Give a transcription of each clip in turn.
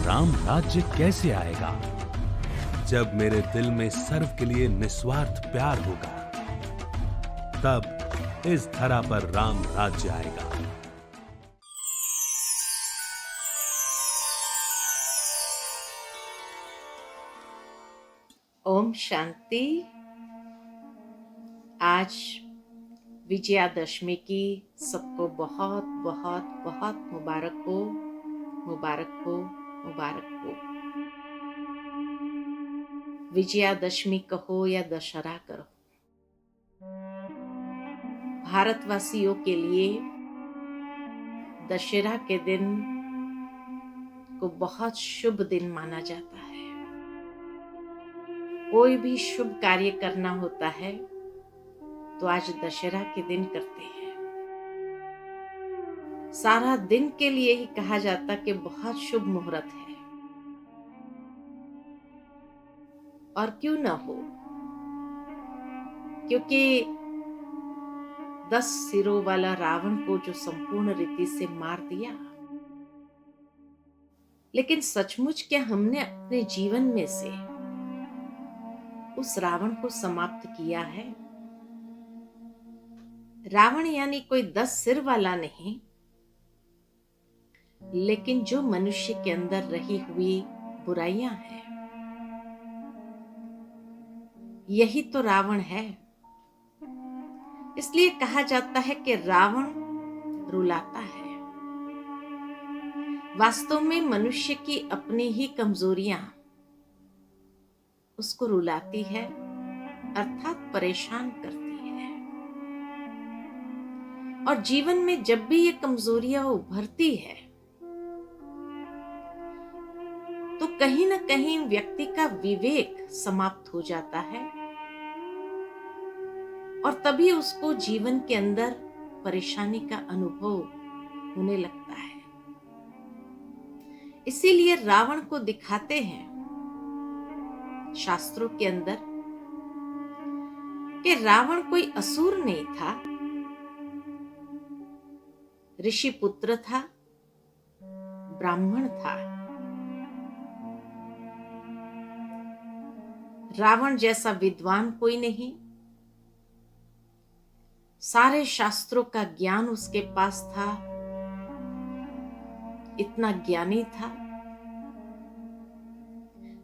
राम राज्य कैसे आएगा? जब मेरे दिल में सर्व के लिए निस्वार्थ प्यार होगा, तब इस धरा पर राम राज्य आएगा। ओम शांति। आज विजयादशमी की सबको बहुत बहुत बहुत मुबारक हो, मुबारक हो, मुबारक हो। विजयादशमी कहो या दशहरा करो, भारतवासियों के लिए दशहरा के दिन को बहुत शुभ दिन माना जाता है। कोई भी शुभ कार्य करना होता है तो आज दशहरा के दिन करते हैं। सारा दिन के लिए ही कहा जाता कि बहुत शुभ मुहूर्त है, और क्यों ना हो, क्योंकि 10 सिरों वाला रावण को जो संपूर्ण रीति से मार दिया, लेकिन सचमुच क्या हमने अपने जीवन में से उस रावण को समाप्त किया है? रावण यानी कोई 10 सिर वाला नहीं, लेकिन जो मनुष्य के अंदर रही हुई बुराइयां हैं, यही तो रावण है। इसलिए कहा जाता है कि रावण रुलाता है। वास्तव में मनुष्य की अपनी ही कमजोरियां उसको रुलाती है, अर्थात परेशान करती है। और जीवन में जब भी ये कमजोरियां उभरती है तो कहीं ना कहीं व्यक्ति का विवेक समाप्त हो जाता है, और तभी उसको जीवन के अंदर परेशानी का अनुभव होने लगता है। इसीलिए रावण को दिखाते हैं शास्त्रों के अंदर कि रावण कोई असुर नहीं था, ऋषि पुत्र था, ब्राह्मण था। रावण जैसा विद्वान कोई नहीं, सारे शास्त्रों का ज्ञान उसके पास था, इतना ज्ञानी था।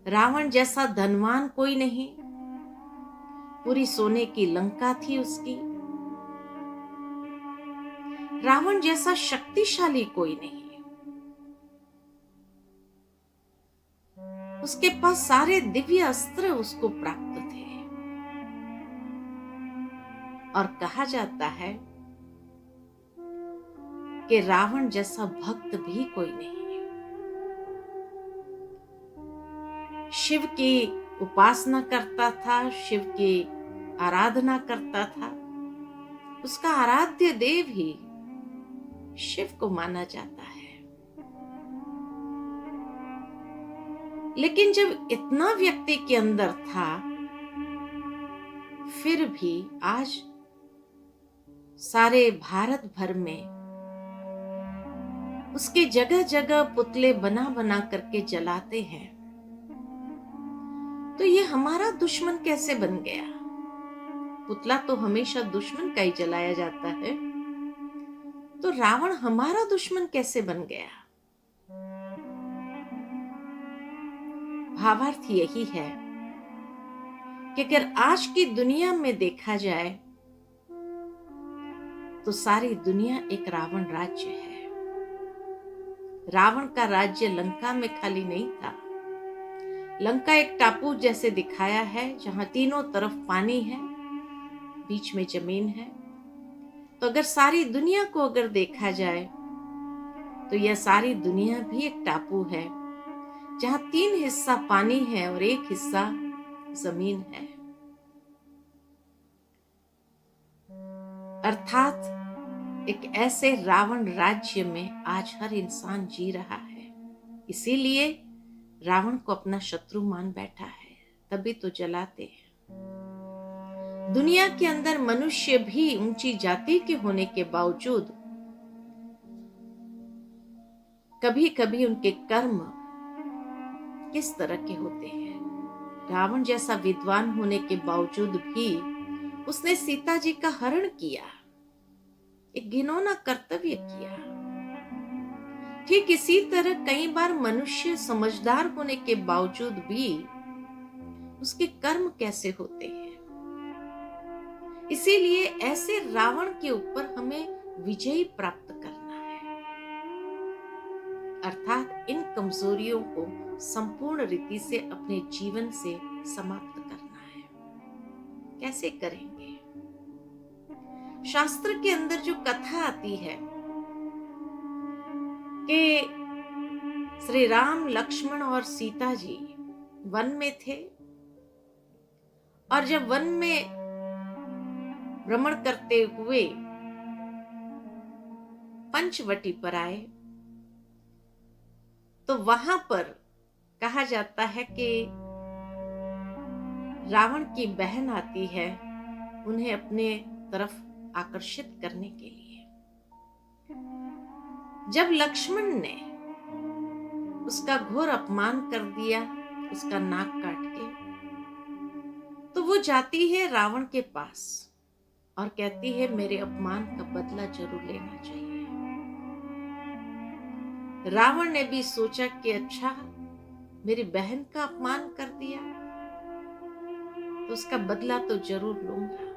रावण जैसा धनवान कोई नहीं, पूरी सोने की लंका थी उसकी। रावण जैसा शक्तिशाली कोई नहीं, उसके पास सारे दिव्य अस्त्र उसको प्राप्त थे। और कहा जाता है कि रावण जैसा भक्त भी कोई नहीं। शिव की उपासना करता था, शिव की आराधना करता था, उसका आराध्य देव ही शिव को माना जाता है। लेकिन जब इतना व्यक्ति के अंदर था, फिर भी आज सारे भारत भर में उसके जगह जगह पुतले बना बना करके जलाते हैं। तो ये हमारा दुश्मन कैसे बन गया? पुतला तो हमेशा दुश्मन का ही जलाया जाता है, तो रावण हमारा दुश्मन कैसे बन गया? भावार्थ यही है कि अगर आज की दुनिया में देखा जाए तो सारी दुनिया एक रावण राज्य है। रावण का राज्य लंका में खाली नहीं था। लंका एक टापू जैसे दिखाया है, जहां तीनों तरफ पानी है, बीच में जमीन है। तो अगर सारी दुनिया को अगर देखा जाए तो यह सारी दुनिया भी एक टापू है, जहां 3 हिस्सा पानी है और 1 हिस्सा जमीन है। अर्थात एक ऐसे रावण राज्य में आज हर इंसान जी रहा है। इसीलिए रावण को अपना शत्रु मान बैठा है, तभी तो जलाते हैं। दुनिया के अंदर मनुष्य भी ऊंची जाति के होने के बावजूद कभी कभी उनके कर्म किस तरह के होते हैं। रावण जैसा विद्वान होने के बावजूद भी उसने सीता जी का हरण किया, एक घिनौना कर्तव्य किया। ठीक इसी तरह कई बार मनुष्य समझदार होने के बावजूद भी उसके कर्म कैसे होते हैं। इसीलिए ऐसे रावण के ऊपर हमें विजय प्राप्त करना है, अर्थात इन कमजोरियों को संपूर्ण रीति से अपने जीवन से समाप्त करना है। कैसे करेंगे? शास्त्र के अंदर जो कथा आती है कि श्री राम, लक्ष्मण और सीता जी वन में थे, और जब वन में भ्रमण करते हुए पंचवटी पर आए तो वहां पर कहा जाता है कि रावण की बहन आती है उन्हें अपने तरफ आकर्षित करने के लिए। जब लक्ष्मण ने उसका घोर अपमान कर दिया, उसका नाक काट के, तो वो जाती है रावण के पास और कहती है मेरे अपमान का बदला जरूर लेना चाहिए। रावण ने भी सोचा कि अच्छा, मेरी बहन का अपमान कर दिया तो उसका बदला तो जरूर लूंगा।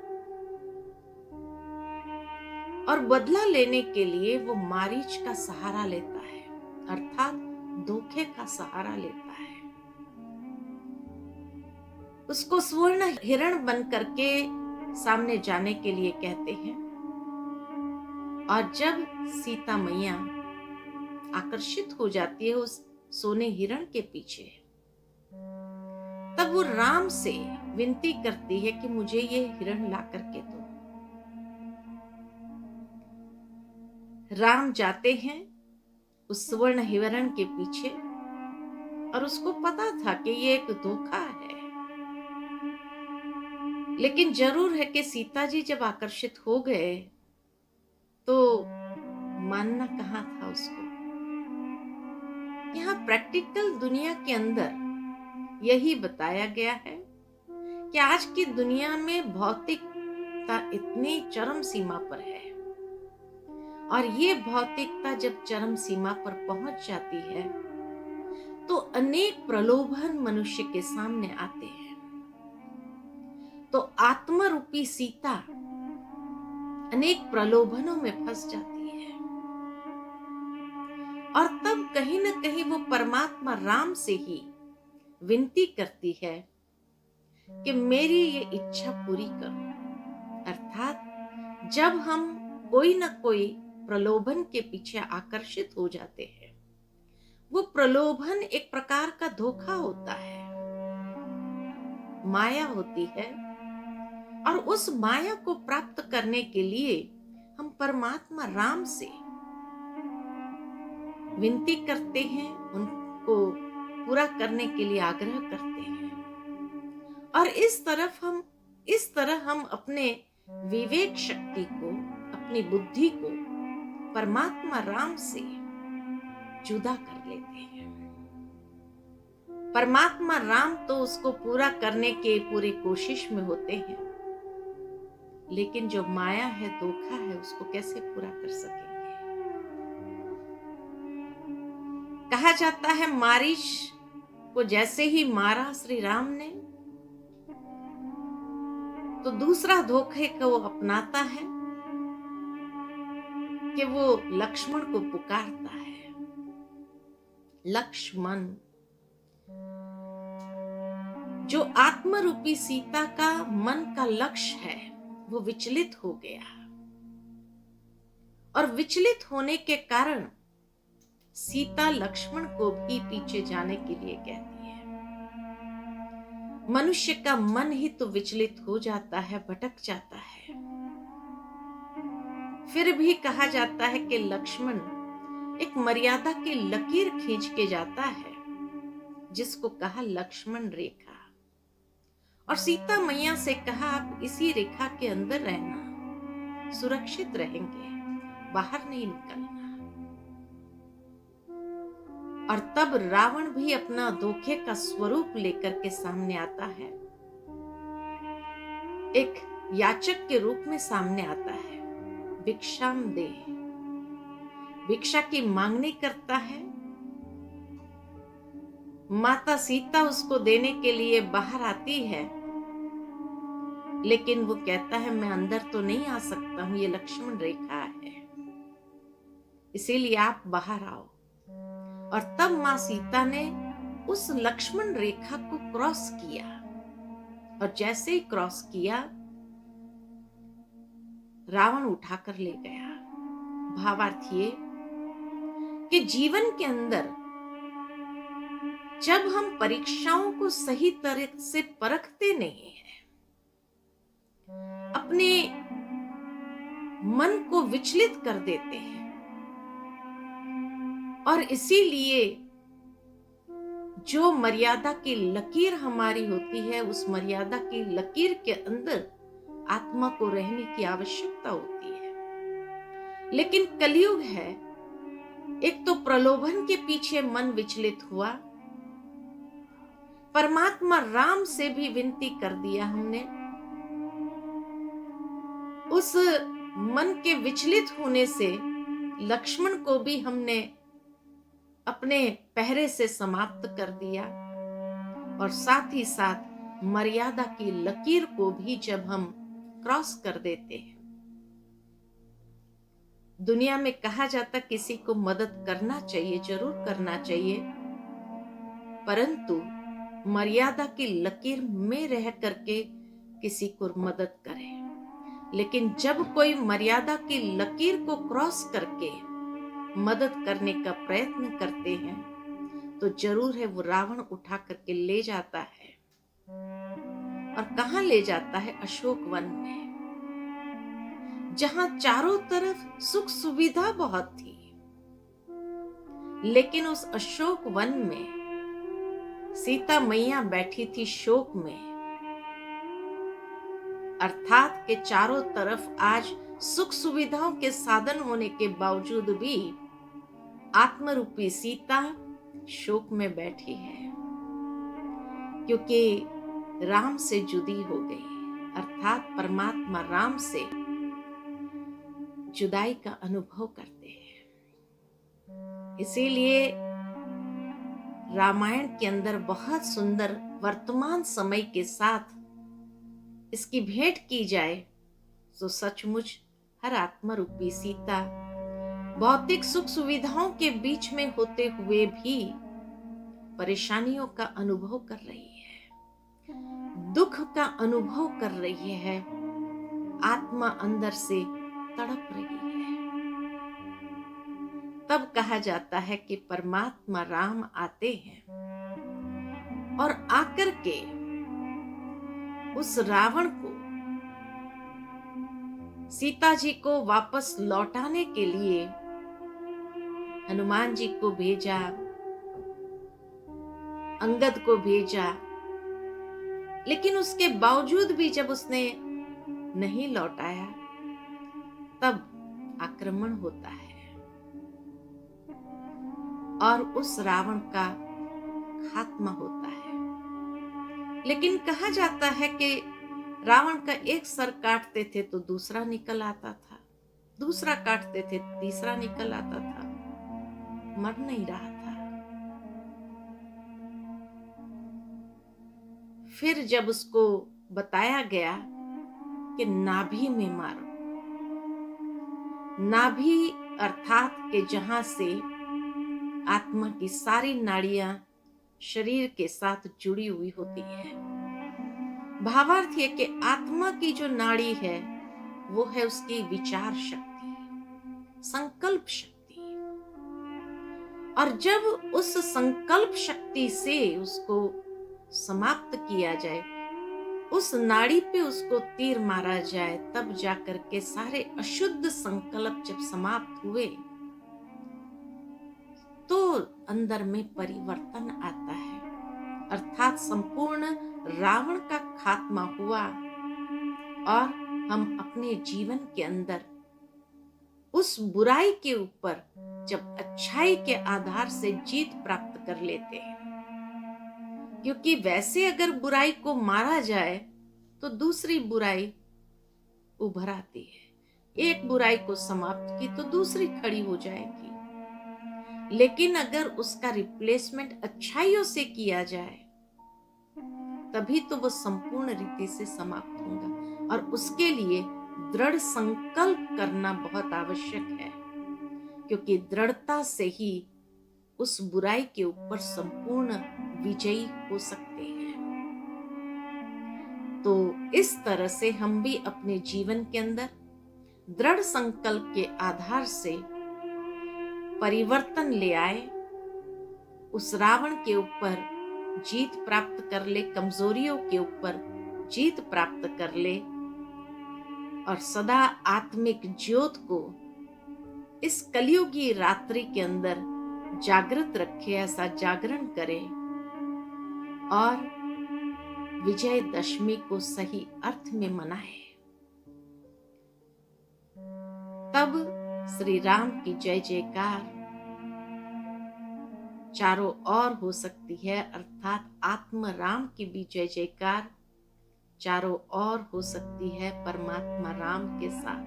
और बदला लेने के लिए वो मारीच का सहारा लेता है, अर्थात धोखे का सहारा लेता है। उसको स्वर्ण हिरण बन करके सामने जाने के लिए कहते हैं। और जब सीता मैया आकर्षित हो जाती है उस सोने हिरण के पीछे, तब वो राम से विनती करती है कि मुझे ये हिरण ला करके दो। राम जाते हैं उस स्वर्ण हिरण के पीछे, और उसको पता था कि ये एक धोखा है, लेकिन जरूर है कि सीता जी जब आकर्षित हो गए तो मानना कहाँ था उसको। यहाँ प्रैक्टिकल दुनिया के अंदर यही बताया गया है कि आज की दुनिया में भौतिकता इतनी चरम सीमा पर है, और ये भौतिकता जब चरम सीमा पर पहुंच जाती है तो अनेक प्रलोभन मनुष्य के सामने आते हैं। तो आत्मा रूपी सीता अनेक प्रलोभनों में फंस जाती है, और तब कहीं न कहीं वो परमात्मा राम से ही विनती करती है कि मेरी ये इच्छा पूरी करो। अर्थात जब हम कोई न कोई प्रलोभन के पीछे आकर्षित हो जाते हैं, वो प्रलोभन एक प्रकार का धोखा होता है, माया होती है, और उस माया को प्राप्त करने के लिए हम परमात्मा राम से विनती करते हैं, उनको पूरा करने के लिए आग्रह करते हैं। और इस तरह हम अपने विवेक शक्ति को, अपनी बुद्धि को परमात्मा राम से जुदा कर लेते हैं। परमात्मा राम तो उसको पूरा करने के पूरी कोशिश में होते हैं, लेकिन जो माया है, धोखा है, उसको कैसे पूरा कर सकेंगे। कहा जाता है मारीच को जैसे ही मारा श्री राम ने, तो दूसरा धोखे को वो अपनाता है कि वो लक्ष्मण को पुकारता है, लक्ष्मण। जो आत्मरूपी सीता का मन का लक्ष्य है वो विचलित हो गया, और विचलित होने के कारण सीता लक्ष्मण को भी पीछे जाने के लिए कहती है। मनुष्य का मन ही तो विचलित हो जाता है, भटक जाता है। फिर भी कहा जाता है कि लक्ष्मण एक मर्यादा की लकीर खींच के जाता है, जिसको कहा लक्ष्मण रेखा, और सीता मैया से कहा आप इसी रेखा के अंदर रहना, सुरक्षित रहेंगे, बाहर नहीं निकलना। और तब रावण भी अपना धोखे का स्वरूप लेकर के सामने आता है, एक याचक के रूप में सामने आता है। भिक्षाम दे, भिक्षा की मांगनी करता है। माता सीता उसको देने के लिए बाहर आती है, लेकिन वो कहता है मैं अंदर तो नहीं आ सकता हूं, ये लक्ष्मण रेखा है, इसीलिए आप बाहर आओ। और तब मां सीता ने उस लक्ष्मण रेखा को क्रॉस किया, और जैसे ही क्रॉस किया रावण उठाकर ले गया। भावार्थ ये कि जीवन के अंदर जब हम परीक्षाओं को सही तरह से परखते नहीं हैं, अपने मन को विचलित कर देते हैं, और इसीलिए जो मर्यादा की लकीर हमारी होती है, उस मर्यादा की लकीर के अंदर आत्मा को रहने की आवश्यकता होती है। लेकिन कलयुग है, एक तो प्रलोभन के पीछे मन विचलित हुआ, परमात्मा राम से भी विनती कर दिया हमने, उस मन के विचलित होने से लक्ष्मण को भी हमने अपने पहरे से समाप्त कर दिया, और साथ ही साथ मर्यादा की लकीर को भी जब हम क्रॉस कर देते हैं। दुनिया में कहा जाता किसी को मदद करना चाहिए, जरूर करना चाहिए, परंतु मर्यादा की लकीर में रह करके किसी को मदद करें। लेकिन जब कोई मर्यादा की लकीर को क्रॉस करके मदद करने का प्रयत्न करते हैं, तो जरूर है वो रावण उठा करके ले जाता है। और कहां ले जाता है? अशोक वन में, जहां चारों तरफ सुख सुविधा बहुत थी, लेकिन उस अशोक वन में सीता मैया बैठी थी शोक में। अर्थात के चारों तरफ आज सुख सुविधाओं के साधन होने के बावजूद भी आत्मरूपी सीता शोक में बैठी है, क्योंकि राम से जुदी हो गई। अर्थात परमात्मा राम से जुदाई का अनुभव करते हैं। इसीलिए रामायण के अंदर बहुत सुंदर वर्तमान समय के साथ इसकी भेंट की जाए तो सचमुच हर आत्मा रूपी सीता भौतिक सुख सुविधाओं के बीच में होते हुए भी परेशानियों का अनुभव कर रही है, दुख का अनुभव कर रही है, आत्मा अंदर से तड़प रही है। तब कहा जाता है कि परमात्मा राम आते हैं और आकर के उस रावण को सीता जी को वापस लौटाने के लिए हनुमान जी को भेजा, अंगद को भेजा, लेकिन उसके बावजूद भी जब उसने नहीं लौटाया, तब आक्रमण होता है और उस रावण का खात्मा होता है। लेकिन कहा जाता है कि रावण का एक सर काटते थे तो दूसरा निकल आता था, दूसरा काटते थे तीसरा निकल आता था, मर नहीं रहा था। फिर जब उसको बताया गया कि नाभि में मारो, नाभि अर्थात के जहां से आत्मा की सारी नाड़ियां शरीर के साथ जुड़ी हुई होती है। भावार्थ है कि आत्मा की जो नाड़ी है वो है उसकी विचार शक्ति, संकल्प शक्ति, और जब उस संकल्प शक्ति से उसको समाप्त किया जाए, उस नाड़ी पे उसको तीर मारा जाए, तब जाकर के सारे अशुद्ध संकल्प जब समाप्त हुए तो अंदर में परिवर्तन आता है। अर्थात संपूर्ण रावण का खात्मा हुआ और हम अपने जीवन के अंदर उस बुराई के ऊपर जब अच्छाई के आधार से जीत प्राप्त कर लेते हैं। क्योंकि वैसे अगर बुराई को मारा जाए तो दूसरी बुराई उभर आती है। एक बुराई को समाप्त की तो दूसरी खड़ी हो जाएगी। लेकिन अगर उसका रिप्लेसमेंट अच्छाइयों से किया जाए तभी तो वो संपूर्ण रीति से समाप्त होगा। और उसके लिए दृढ़ संकल्प करना बहुत आवश्यक है, क्योंकि दृढ़ता से ही उस बुराई के ऊपर संपूर्ण विजयी हो सकते हैं। तो इस तरह से हम भी अपने जीवन के अंदर दृढ़ संकल्प के आधार से परिवर्तन ले आए, उस रावण के ऊपर जीत प्राप्त कर ले, कमजोरियों के ऊपर जीत प्राप्त कर ले और सदा आत्मिक ज्योत को इस कलियुगी रात्रि के अंदर जागृत रखे, ऐसा जागरण करें और विजयदशमी को सही अर्थ में मनाए। तब श्री राम की जय जयकार चारों ओर हो सकती है, अर्थात आत्म राम की भी जय जयकार चारों ओर हो सकती है परमात्मा राम के साथ।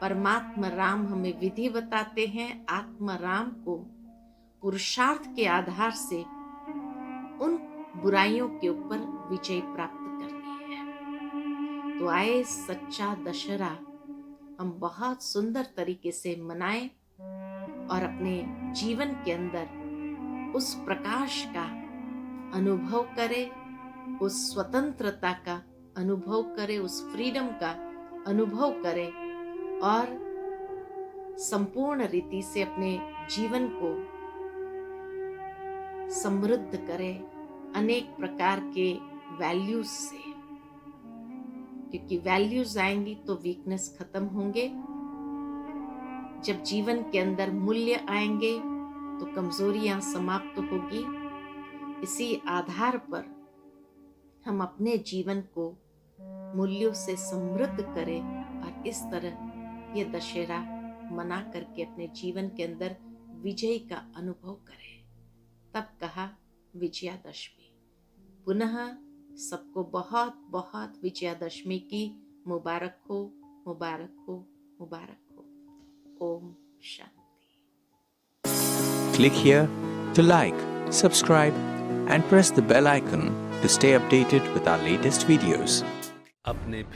परमात्मा राम हमें विधि बताते हैं, आत्मा राम को पुरुषार्थ के आधार से उन बुराइयों के ऊपर विजय प्राप्त करनी है। तो आए सच्चा दशहरा हम बहुत सुंदर तरीके से मनाएं और अपने जीवन के अंदर उस प्रकाश का अनुभव करें, उस स्वतंत्रता का अनुभव करें, उस फ्रीडम का अनुभव करें और संपूर्ण रीति से अपने जीवन को समृद्ध करें अनेक प्रकार के वैल्यूज से। क्योंकि वैल्यूज आएंगी तो वीकनेस खत्म होंगे, जब जीवन के अंदर मूल्य आएंगे तो कमजोरियां समाप्त होगी। इसी आधार पर हम अपने जीवन को मूल्यों से समृद्ध करें और इस तरह ये दशहरा मना करके अपने जीवन के अंदर विजय का अनुभव करें। तब कहा विजयादशमी। पुनः सबको बहुत बहुत विजयादशमी की मुबारक हो, मुबारक हो, मुबारक हो। Om Shanti. Click here to like, subscribe and press the bell icon to stay updated with our latest videos. अपने भी